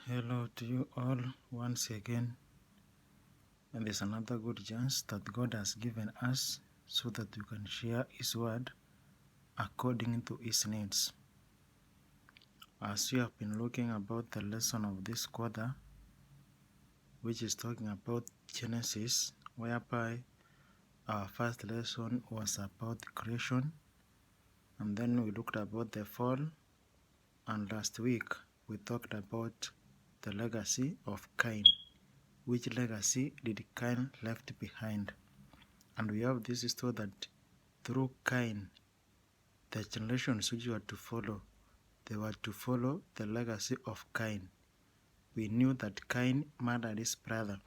Hello to you all once again, and there's another good chance that God has given us so that we can share His word according to His needs. As we have been looking about the lesson of this quarter, which is talking about Genesis, whereby our first lesson was about creation, and then we looked about the fall, and last week we talked about the legacy of Cain. Which legacy did Cain left behind? And we have this story that through Cain, the generations which were to follow, they were to follow the legacy of Cain. We knew that Cain murdered his brother,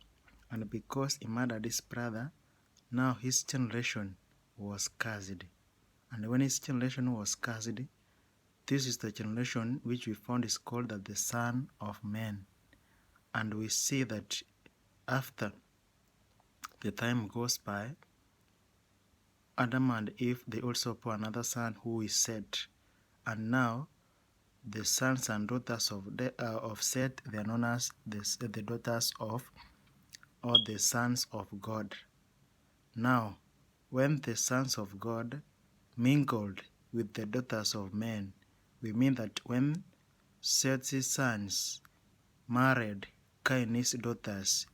and because he murdered his brother, now his generation was cursed. And when his generation was cursed, this is the generation which we found is called the Son of Man. And we see that after the time goes by, Adam and Eve, they also bore another son who is Seth. And now the sons and daughters of Seth, they are known as the daughters of, or the sons of God. Now, when the sons of God mingled with the daughters of men, we mean that when Seth's sons married Cain's daughters,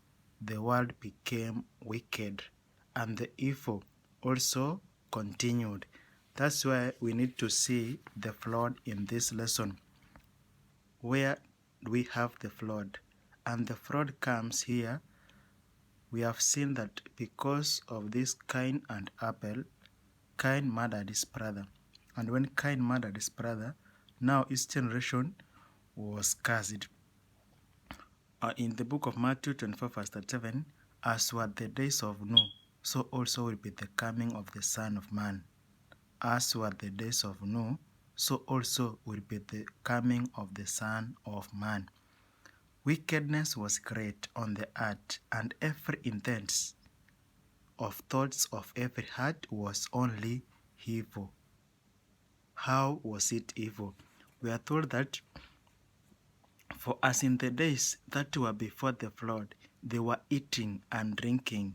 the world became wicked, and the evil also continued. That's why we need to see the flood in this lesson. Where do we have the flood? And the flood comes here. We have seen that because of this Cain and Abel, Cain murdered his brother. And when Cain murdered his brother, now his generation was cursed. In the book of Matthew 24, verse 37, as were the days of Noah, so also will be the coming of the Son of Man. As were the days of Noah, so also will be the coming of the Son of Man. Wickedness was great on the earth, and every intent of thoughts of every heart was only evil. How was it evil? We are told that for as in the days that were before the flood, they were eating and drinking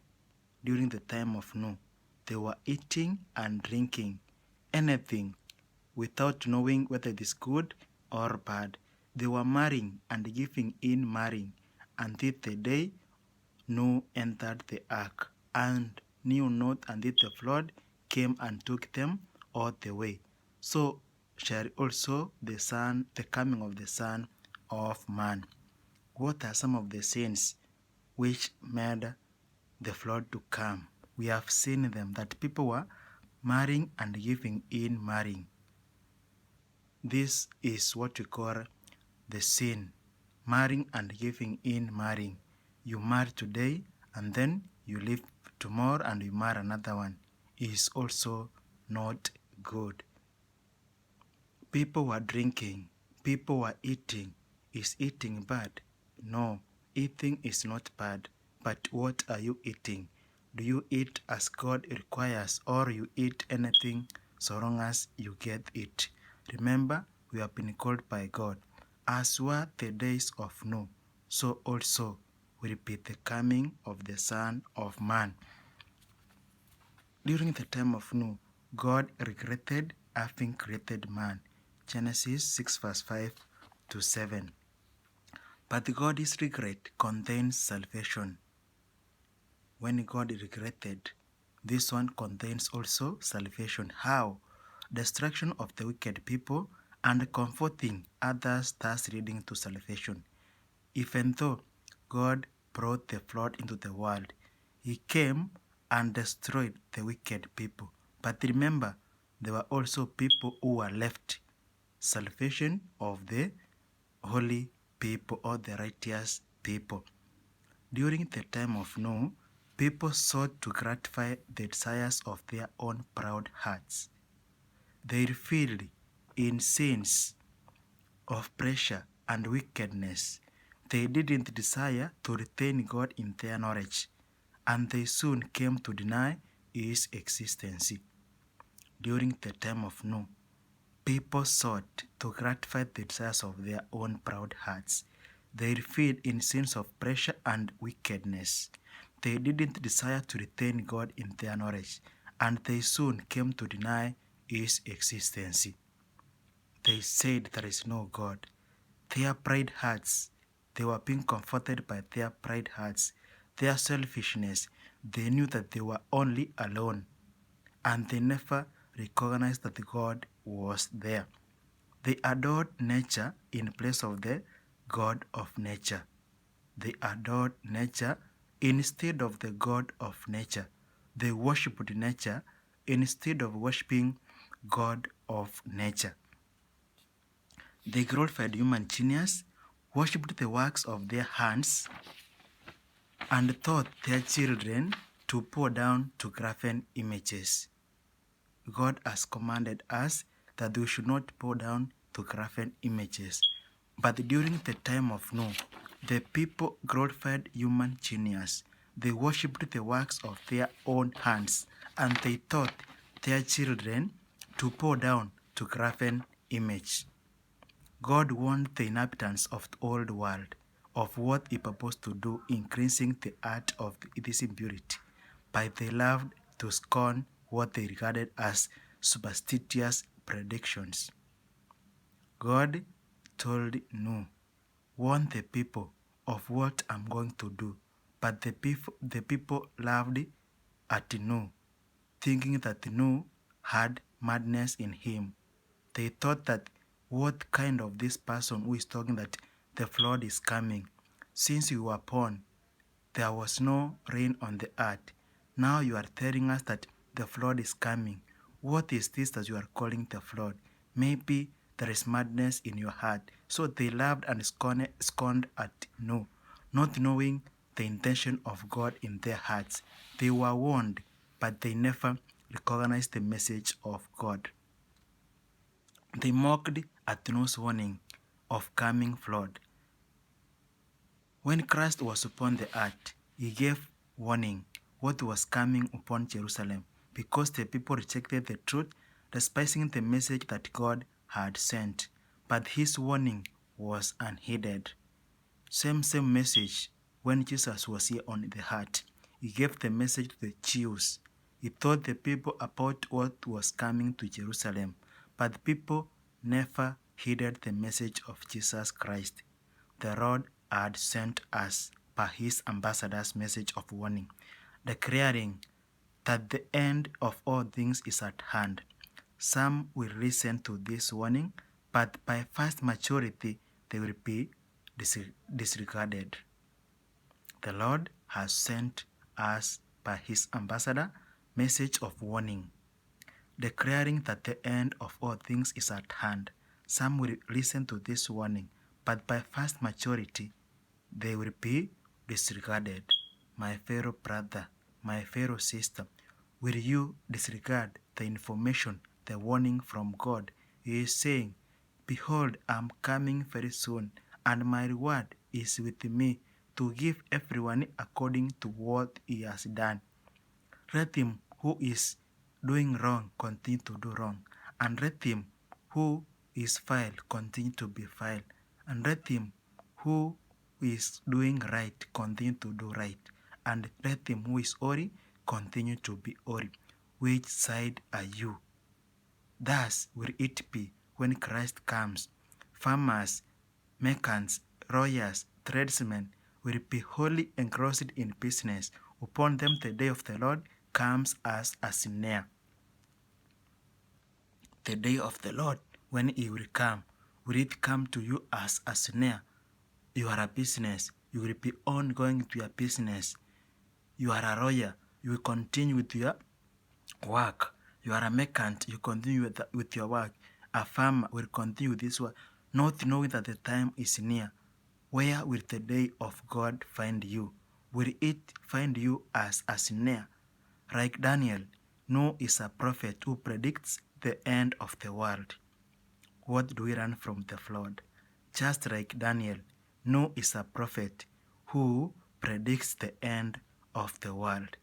during the time of Noah. They were eating and drinking anything without knowing whether it is good or bad. They were marrying and giving in marrying until the day Noah entered the ark, and knew not until the flood came and took them all the way. So shall also the coming of the Son of Man. What are some of the sins which made the flood to come? We have seen them, that people were marrying and giving in marrying. This is what we call the sin, marrying and giving in marrying. You marry today and then you leave tomorrow and you marry another one. It is also not good. People were drinking, people were eating. Is eating bad? No, eating is not bad. But what are you eating? Do you eat as God requires, or you eat anything so long as you get it? Remember, we have been called by God. As were the days of Noah, so also will be the coming of the Son of Man. During the time of Noah, God regretted having created man. Genesis 6 verse 5 to 7. But God's regret contains salvation. When God regretted, this one contains also salvation. How? Destruction of the wicked people and comforting others, thus leading to salvation. Even though God brought the flood into the world, He came and destroyed the wicked people. But remember, there were also people who were left. Salvation of the holy people or the righteous people. During the time of Noah, people sought to gratify the desires of their own proud hearts. They filled in sins of pressure and wickedness. They didn't desire to retain God in their knowledge, and they soon came to deny His existence. During the time of Noah, people sought to gratify the desires of their own proud hearts. They feed in sins of pressure and wickedness. They didn't desire to retain God in their knowledge, and they soon came to deny His existence. They said there is no God. Their pride hearts, they were being comforted by their pride hearts, their selfishness. They knew that they were only alone, and they never recognized that God was there. They adored nature in place of the God of nature. They adored nature instead of the God of nature. They worshipped nature instead of worshipping God of nature. They glorified human genius, worshipped the works of their hands, and taught their children to bow down to graven images. God has commanded us that we should not bow down to graven images. But during the time of Noah, the people glorified human genius. They worshipped the works of their own hands, and they taught their children to bow down to graven image. God warned the inhabitants of the old world of what He purposed to do, increasing the art of this impurity, but they loved to scorn what they regarded as superstitious predictions. God told Noah, warn the people of what I'm going to do, but the people laughed at Noah, thinking that Noah had madness in him. They thought that what kind of this person who is talking that the flood is coming? Since you were born, there was no rain on the earth. Now you are telling us that the flood is coming. What is this that you are calling the flood? Maybe there is madness in your heart. So they laughed and scorned at Noah, not knowing the intention of God in their hearts. They were warned, but they never recognized the message of God. They mocked at Noah's warning of coming flood. When Christ was upon the earth, He gave warning what was coming upon Jerusalem, because the people rejected the truth, despising the message that God had sent. But His warning was unheeded. Same message when Jesus was here on the earth. He gave the message to the Jews. He told the people about what was coming to Jerusalem, but the people never heeded the message of Jesus Christ. The Lord had sent us by His ambassador's message of warning, declaring that the end of all things is at hand. Some will listen to this warning, but by vast majority they will be disregarded. The Lord has sent us by His ambassador message of warning, declaring that the end of all things is at hand. Some will listen to this warning, but by vast majority they will be disregarded. My fellow brother, my fellow sister, will you disregard the information, the warning from God? He is saying, behold, I am coming very soon, and my reward is with me to give everyone according to what he has done. Let him who is doing wrong continue to do wrong, and let him who is vile continue to be vile, and let him who is doing right continue to do right, and let him who is holy continue to be holy. Which side are you? Thus will it be when Christ comes. Farmers, merchants, lawyers, tradesmen will be wholly engrossed in business. Upon them the day of the Lord comes as a snare. The day of the Lord, when He will it come to you as a snare? You are a business. You will be on going to your business. You are a lawyer. You will continue with your work. You are a merchant. You continue with your work. A farmer will continue with this work, not knowing that the time is near. Where will the day of God find you? Will it find you as a snare? Like Daniel, Noah is a prophet who predicts the end of the world. What do we learn from the flood? Just like Daniel, Noah is a prophet who predicts the end of the world.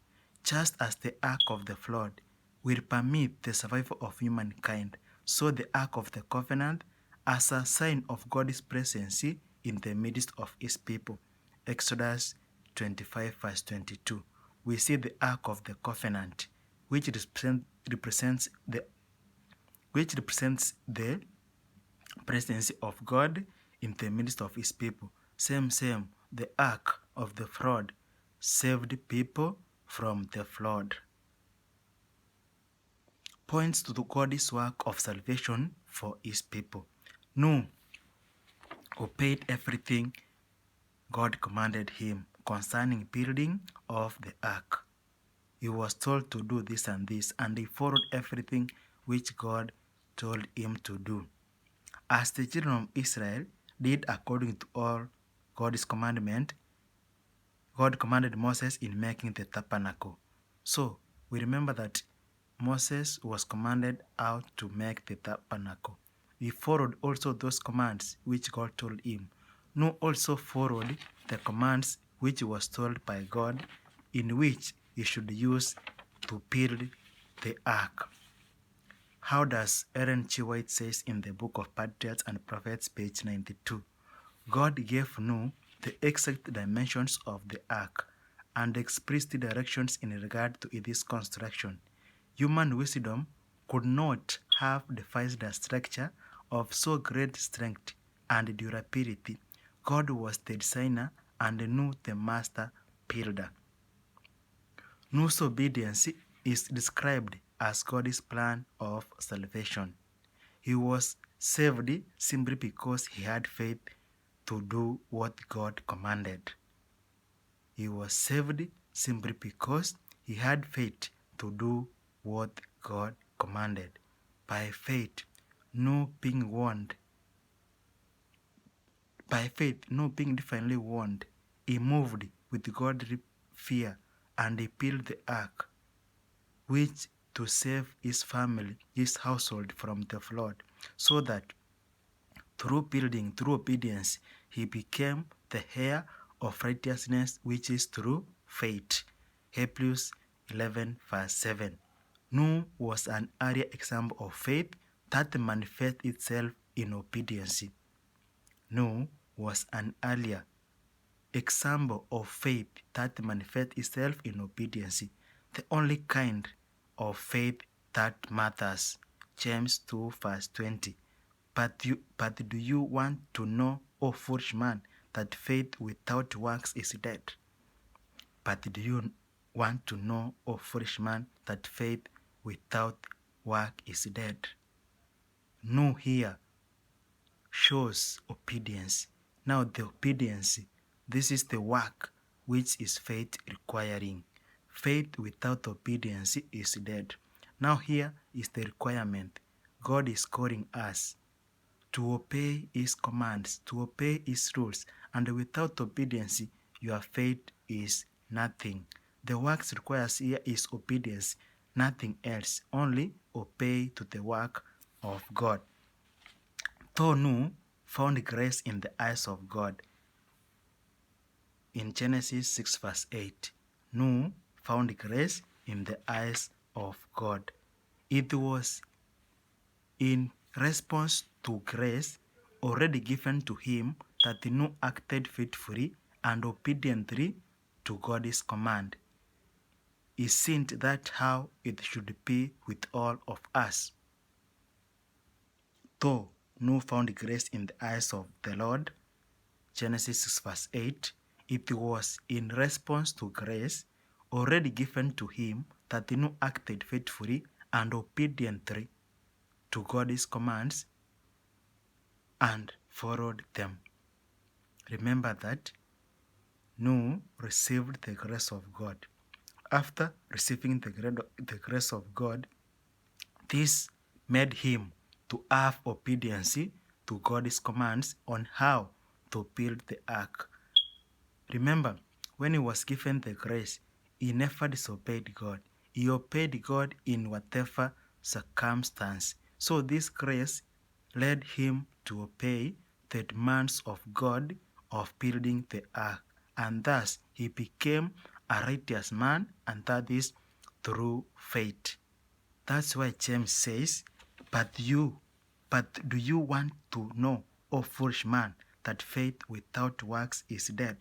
Just as the ark of the flood will permit the survival of humankind, so the ark of the covenant, as a sign of God's presence in the midst of his people. Exodus 25 verse 22. We see the Ark of the Covenant, which represents the presence of God in the midst of his people. Same, the Ark of the flood saved people from the flood. Points to the God's work of salvation for his people. Noah obeyed everything God commanded him concerning building of the ark. He was told to do this, and he followed everything which God told him to do. As the children of Israel did according to all God's commandment, God commanded Moses in making the tabernacle. So we remember that Moses was commanded how to make the tabernacle. He followed also those commands which God told him. Noah also followed the commands which was told by God, in which he should use to build the ark. How does Ellen G. White says in the book of Patriarchs and Prophets, page 92? God gave Noah the exact dimensions of the ark and explicit directions in regard to its construction. Human wisdom could not have devised a structure of so great strength and durability. God was the designer and Noah the master builder. Noah's obedience is described as God's plan of salvation. He was saved simply because he had faith to do what God commanded. He was saved simply because he had faith to do what God commanded. By faith, Noah being divinely warned, he moved with godly fear, and he built the ark, which to save his family, his household from the flood, so that through obedience, he became the heir of righteousness, which is through faith. Hebrews 11 verse 7. Noah was an earlier example of faith that manifests itself in obedience. Noah was an earlier example of faith that manifests itself in obedience, the only kind of faith that matters. James 2 verse 20. But do you want to know, O foolish man, that faith without works is dead? But do you want to know, O foolish man, that faith without work is dead? No here shows obedience. Now the obedience, this is the work which is faith requiring. Faith without obedience is dead. Now here is the requirement. God is calling us to obey his commands, to obey his rules, and without obedience, your faith is nothing. The works required here is obedience, nothing else, only obey to the work of God. Though Noah found grace in the eyes of God, in Genesis 6 verse 8, Noah found grace in the eyes of God. It was in response to grace already given to him that Noah acted faithfully and obediently to God's command. Isn't that how it should be with all of us? Though Noah found grace in the eyes of the Lord, Genesis 6 verse 8, it was in response to grace already given to him that Noah acted faithfully and obediently to God's commands and followed them. Remember that Noah received the grace of God. After receiving the grace of God, this made him to have obedience to God's commands on how to build the ark. Remember, when he was given the grace, he never disobeyed God. He obeyed God in whatever circumstance. So this grace led him to obey the demands of God of building the ark, and thus he became a righteous man, and that is through faith. That's why James says, but do you want to know, O foolish man, that faith without works is dead.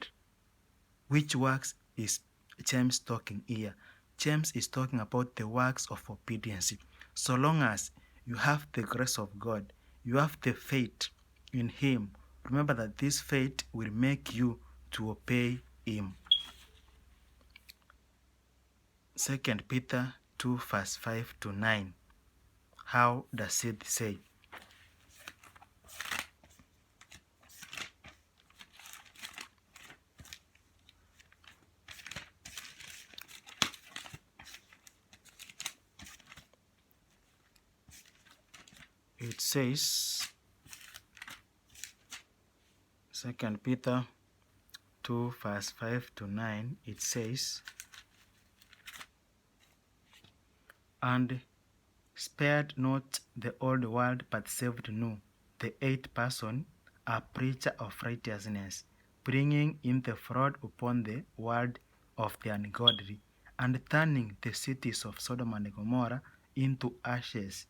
Which works is James talking here? James is talking about the works of obedience. So long as you have the grace of God, you have the faith in Him, remember that this faith will make you to obey Him. 2 Peter 2 verse 5 to 9. How does it say? It says, 2 Peter 2 verse 5 to 9, it says, and spared not the old world, but saved new, the eighth person, a preacher of righteousness, bringing in the fraud upon the world of the ungodly, and turning the cities of Sodom and Gomorrah into ashes,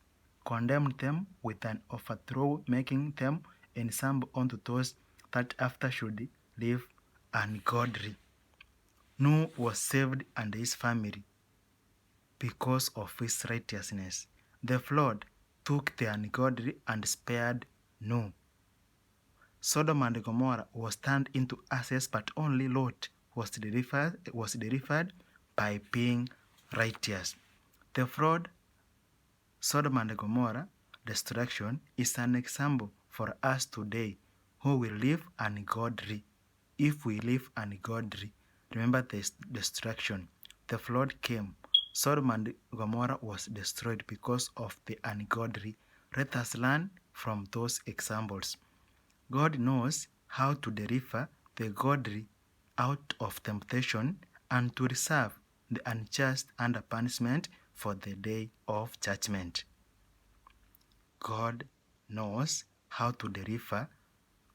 condemned them with an overthrow, making them ensample unto those that after should live ungodly. Noah was saved and his family because of his righteousness. The flood took the ungodly and spared Noah. Sodom and Gomorrah was turned into ashes, but only Lot was delivered by being righteous. The flood, Sodom and Gomorrah destruction, is an example for us today who will live ungodly. If we live ungodly, remember this destruction. The flood came. Sodom and Gomorrah was destroyed because of the ungodly. Let us learn from those examples. God knows how to deliver the godly out of temptation and to reserve the unjust under punishment for the day of judgment. God knows how to deliver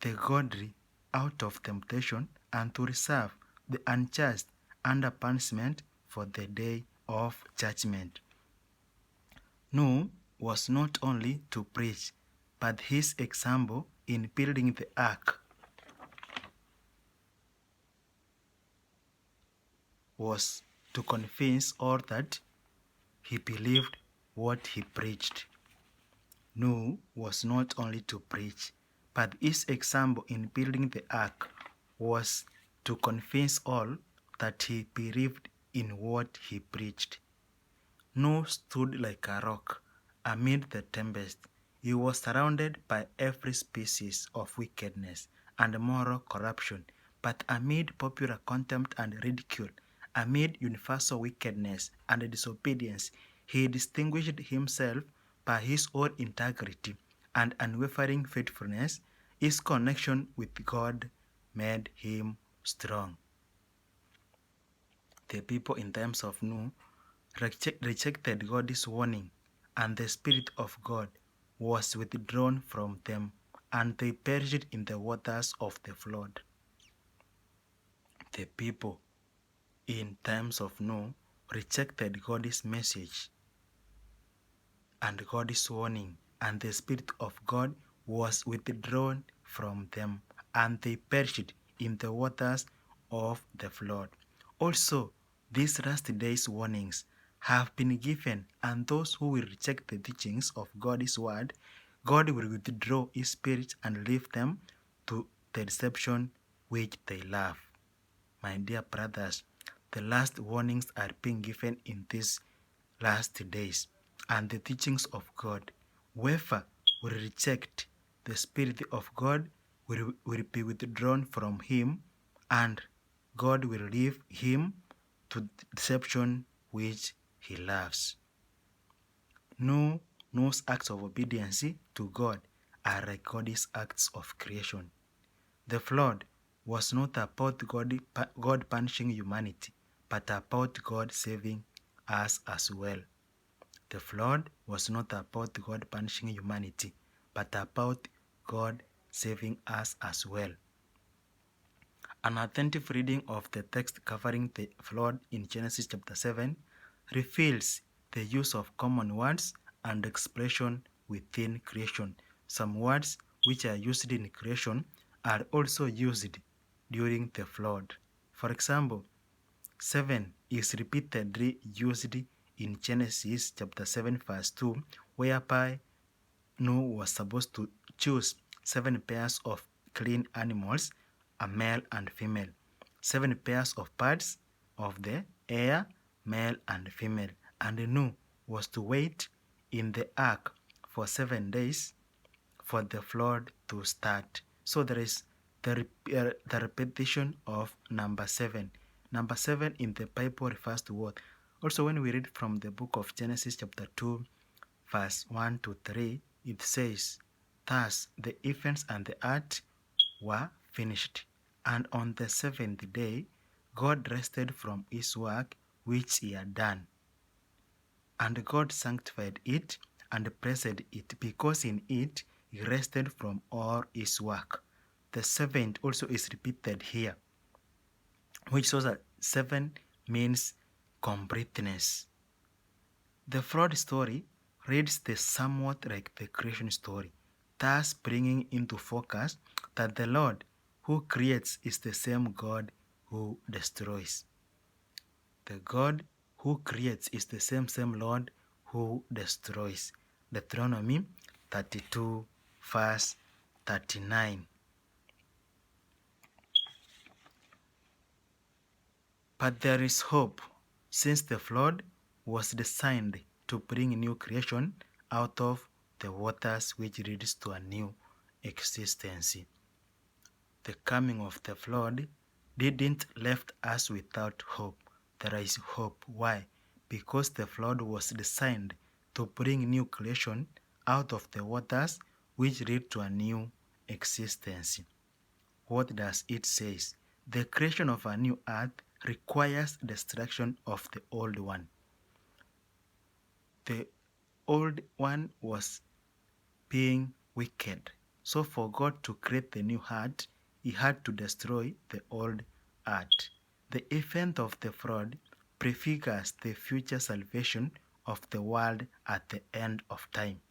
the godly out of temptation and to reserve the unjust under punishment for the day of judgment. Noah was not only to preach, but his example in building the ark was to convince all that he believed what he preached. Noah was not only to preach, but his example in building the ark was to convince all that he believed in what he preached. Noah stood like a rock amid the tempest. He was surrounded by every species of wickedness and moral corruption, but amid popular contempt and ridicule, amid universal wickedness and disobedience, he distinguished himself by his own integrity and unwavering faithfulness. His connection with God made him strong. The people in times of Noah rejected God's warning, and the Spirit of God was withdrawn from them, and they perished in the waters of the flood. The people in times of Noah rejected God's message and God's warning, and the Spirit of God was withdrawn from them, and they perished in the waters of the flood. Also, these last days' warnings have been given, and those who will reject the teachings of God's word, God will withdraw His Spirit and leave them to the deception which they love. My dear brothers, the last warnings are being given in these last days, and the teachings of God. Whoever will reject the Spirit of God will be withdrawn from him, and God will leave him to deception which he loves. Noah's acts of obedience to God are like God's acts of creation. The flood was not about God punishing humanity, but about God saving us as well. The flood was not about God punishing humanity, but about God saving us as well. An attentive reading of the text covering the flood in Genesis chapter 7 reveals the use of common words and expression within creation. Some words which are used in creation are also used during the flood. For example, 7 is repeatedly used in Genesis chapter 7 verse 2, whereby Noah was supposed to choose 7 pairs of clean animals, a male and female, 7 pairs of birds of the air, male and female, and Noah was to wait in the ark for 7 days for the flood to start. So there is the repetition of number 7. Number 7 in the Bible refers to what? Also, when we read from the book of Genesis chapter 2, verse 1 to 3, it says, "Thus the heavens and the earth were finished, and on the seventh day God rested from his work which he had done. And God sanctified it and blessed it, because in it he rested from all his work." The seventh also is repeated here, which shows that 7 means completeness. The flood story reads somewhat like the creation story, thus bringing into focus that the Lord who creates is the same God who destroys. The God who creates is the same Lord who destroys. Deuteronomy 32 verse 39. But there is hope, since the flood was designed to bring new creation out of the waters, which leads to a new existence. The coming of the flood didn't left us without hope. There is hope. Why? Because the flood was designed to bring new creation out of the waters, which lead to a new existence. What does it say? The creation of a new earth requires destruction of the old one. The old one was being wicked. So for God to create the new earth, he had to destroy the old earth. The event of the flood prefigures the future salvation of the world at the end of time.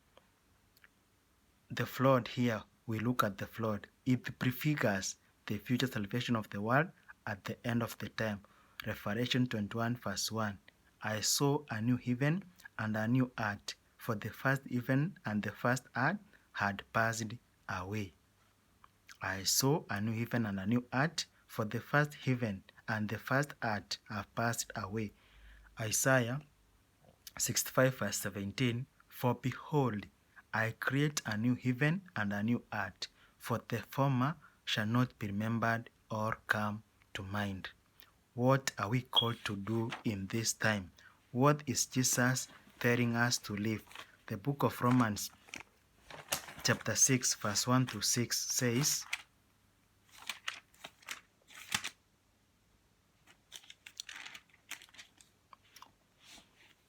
The flood here, we look at the flood, it prefigures the future salvation of the world at the end of the time. Revelation 21 verse 1. I saw a new heaven and a new earth, for the first heaven and the first earth had passed away. I saw a new heaven and a new earth, for the first heaven and the first earth have passed away. Isaiah 65 verse 17. For behold, I create a new heaven and a new earth, for the former shall not be remembered or come to mind. What are we called to do in this time? What is Jesus telling us to live? The book of Romans chapter 6 verse 1 to 6 says,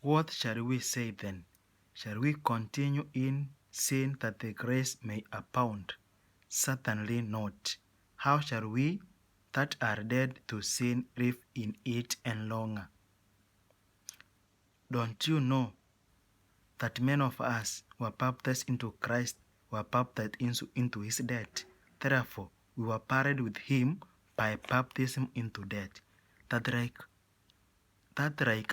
"What shall we say then? Shall we continue in sin that the grace may abound? Certainly not. How shall we that are dead to sin live in it any longer? Don't you know that many of us who were baptized into Christ were baptized into his death? Therefore, we were buried with him by baptism into death, that like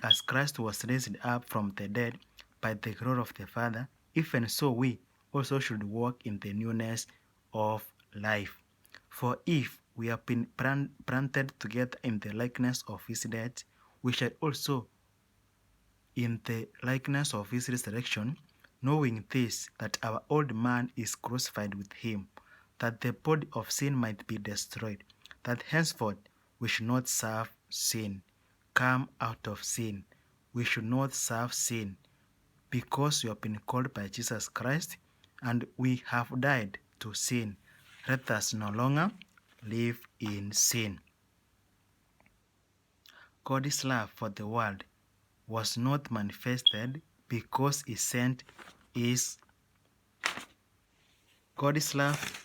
as Christ was raised up from the dead by the glory of the Father, even so we also should walk in the newness of life. For if we have been planted together in the likeness of his death, we shall also in the likeness of his resurrection, knowing this, that our old man is crucified with him, that the body of sin might be destroyed, that henceforth we should not serve sin. Come out of sin. We should not serve sin, because we have been called by Jesus Christ, and we have died to sin. Let us no longer live in sin. God's love for the world was not manifested because he sent his God's love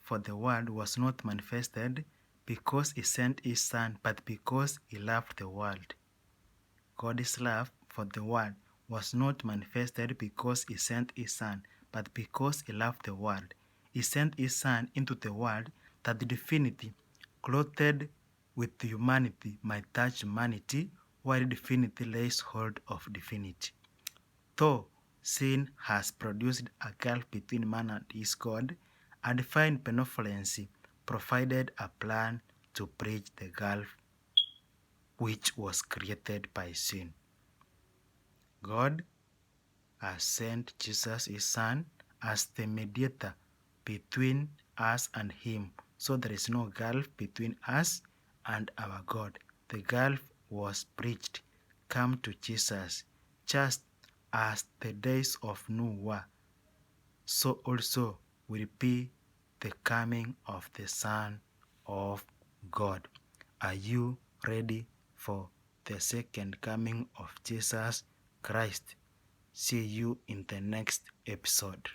for the world was not manifested because he sent his Son, but because he loved the world. God's love for the world was not manifested because he sent his Son, but because he loved the world. He sent his Son into the world that the divinity, clothed with humanity, might touch humanity, while divinity lays hold of divinity. Though sin has produced a gulf between man and his God, a divine benevolence provided a plan to bridge the gulf which was created by sin. God has sent Jesus, his Son, as the mediator between us and him, so there is no gulf between us and our God. The gulf was bridged. Come to Jesus, just as the days of Noah, so also will be the coming of the Son of God. Are you ready for the second coming of Jesus Christ? See you in the next episode.